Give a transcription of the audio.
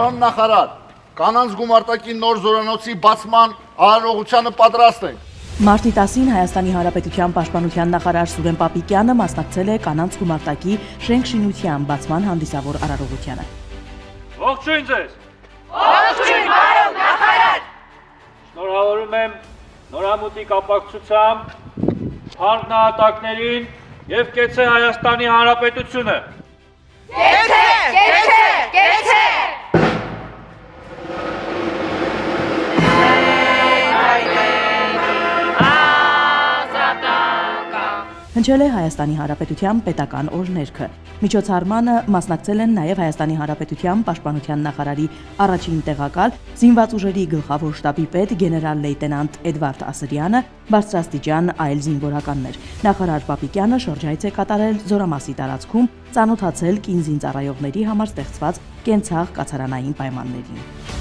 Պարոն նախարար, կանանց գումարտակի նոր զորանոցի բացման արարողությանը պատրաստ ենք։ Մարտի 10-ին Հայաստանի Հանրապետության Պաշտպանության նախարար Սուրեն Պապիկյանը մասնակցել է կանանց գումարտակի շենքշինության բացման հանդիսավոր արարողությանը։ Ողջույն ձեզ։ Ողջույն, պարոն նախարար։ Շնորհավորում եմ նորամուտի կապակցությամբ փառք նահատակներին եւ կեցե Հայաստանի Հանրապետությունը։ Կեցե, կեցե, կեցե։ Հնչել է Հայաստանի Հանրապետության պետական օրհներգը։ Միջոցառմանը մասնակցել են նաև Հայաստանի Հանրապետության Պաշտպանության նախարարի առաջին տեղակալ, զինված ուժերի գլխավոր շտաբի պետ գեներալ լեյտենանտ Էդվարդ Ասրյանը, բարձրաստիճան այլ զինվորականներ։ Նախարար Պապիկյանը շրջայց է կատարել Զորամասի տարածքում, ծանոթացել կին զինծառայողների համար ստեղծված կենցաղ կացարանային պայմաններին։